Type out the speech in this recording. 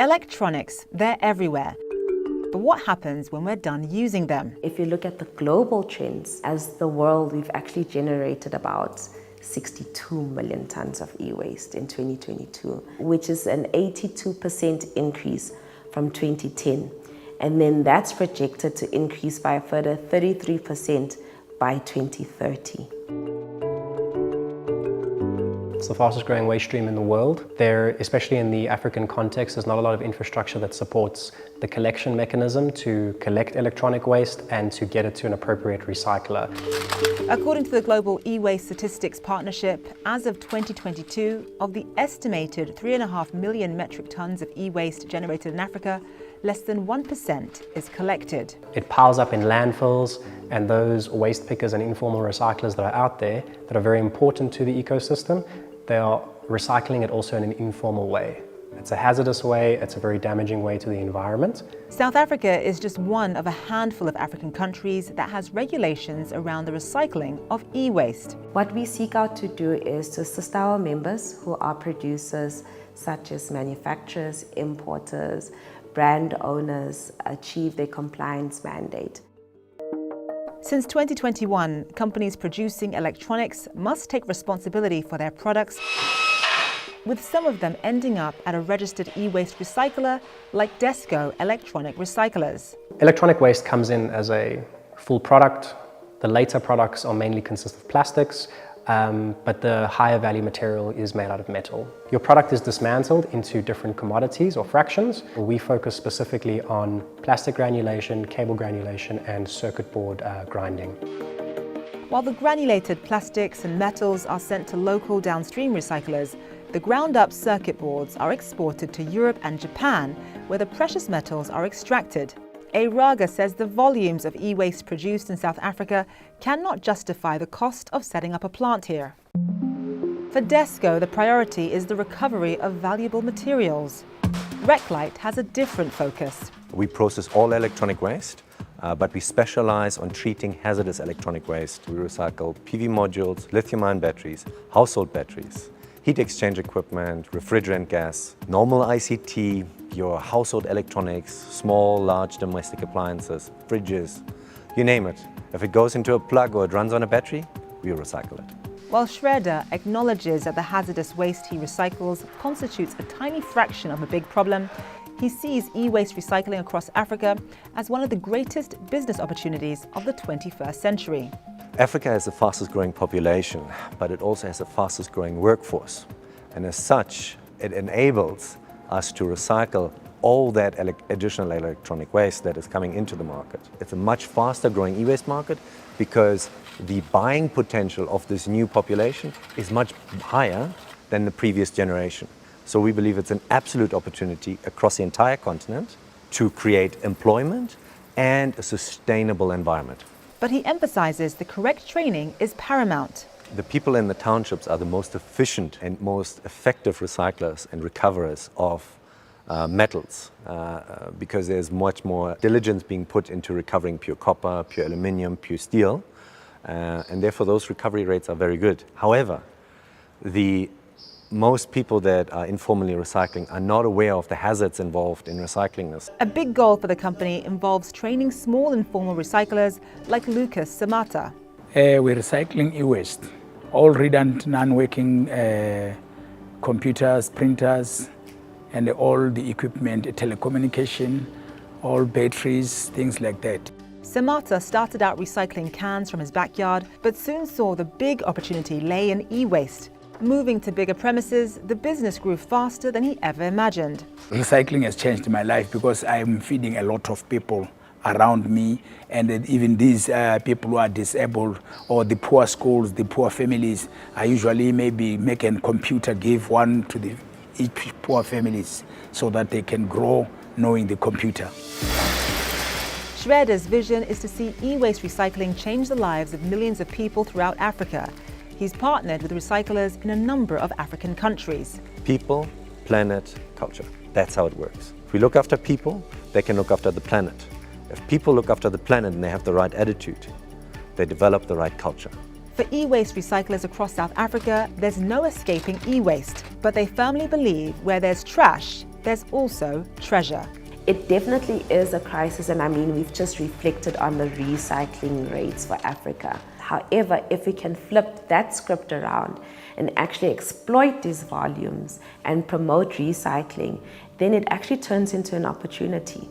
Electronics, they're everywhere. But what happens when we're done using them? If you look at the global trends, as the world, we've actually generated about 62 million tons of e-waste in 2022, which is an 82% increase from 2010. And then that's projected to increase by a further 33% by 2030. It's the fastest growing waste stream in the world. There, especially in the African context, there's not a lot of infrastructure that supports the collection mechanism to collect electronic waste and to get it to an appropriate recycler. According to the Global E-Waste Statistics Partnership, as of 2022, of the estimated 3.5 million metric tons of e-waste generated in Africa, less than 1% is collected. It piles up in landfills, and those waste pickers and informal recyclers that are out there that are very important to the ecosystem, they are recycling it also in an informal way. It's a hazardous way, it's a very damaging way to the environment. South Africa is just one of a handful of African countries that has regulations around the recycling of e-waste. What we seek out to do is to assist our members who are producers such as manufacturers, importers, brand owners achieve their compliance mandate. Since 2021, companies producing electronics must take responsibility for their products, with some of them ending up at a registered e-waste recycler like Desco Electronic Recyclers. Electronic waste comes in as a full product. The later products are mainly consist of plastics, but the higher value material is made out of metal. Your product is dismantled into different commodities or fractions. We focus specifically on plastic granulation, cable granulation, and circuit board grinding. While the granulated plastics and metals are sent to local downstream recyclers, the ground-up circuit boards are exported to Europe and Japan, where the precious metals are extracted. A. Raga says the volumes of e-waste produced in South Africa cannot justify the cost of setting up a plant here. For Desco, the priority is the recovery of valuable materials. Reclite has a different focus. We process all electronic waste, but we specialize on treating hazardous electronic waste. We recycle PV modules, lithium-ion batteries, household batteries, heat exchange equipment, refrigerant gas, normal ICT, your household electronics, small, large domestic appliances, fridges, you name it. If it goes into a plug or it runs on a battery, we recycle it. While Schroeder acknowledges that the hazardous waste he recycles constitutes a tiny fraction of a big problem, he sees e-waste recycling across Africa as one of the greatest business opportunities of the 21st century. Africa has the fastest growing population, but it also has the fastest growing workforce. And as such, it enables us to recycle all that additional electronic waste that is coming into the market. It's a much faster growing e-waste market because the buying potential of this new population is much higher than the previous generation. So we believe it's an absolute opportunity across the entire continent to create employment and a sustainable environment. But he emphasizes the correct training is paramount. The people in the townships are the most efficient and most effective recyclers and recoverers of metals because there's much more diligence being put into recovering pure copper, pure aluminium, pure steel, and therefore those recovery rates are very good. However, most people that are informally recycling are not aware of the hazards involved in recycling this. A big goal for the company involves training small informal recyclers like Lucas Samata. We're recycling e-waste, all redundant, non-working computers, printers, and all the equipment, telecommunication, all batteries, things like that. Samata started out recycling cans from his backyard, but soon saw the big opportunity lay in e-waste. Moving to bigger premises, the business grew faster than he ever imagined. Recycling has changed my life because I'm feeding a lot of people around me, and even these people who are disabled or the poor schools, the poor families, I usually maybe make a computer, give one to each poor families so that they can grow knowing the computer. Schroeder's vision is to see e-waste recycling change the lives of millions of people throughout Africa. He's partnered with recyclers in a number of African countries. People, planet, culture. That's how it works. If we look after people, they can look after the planet. If people look after the planet and they have the right attitude, they develop the right culture. For e-waste recyclers across South Africa, there's no escaping e-waste, but they firmly believe where there's trash, there's also treasure. It definitely is a crisis, and I mean, we've just reflected on the recycling rates for Africa. However, if we can flip that script around and actually exploit these volumes and promote recycling, then it actually turns into an opportunity.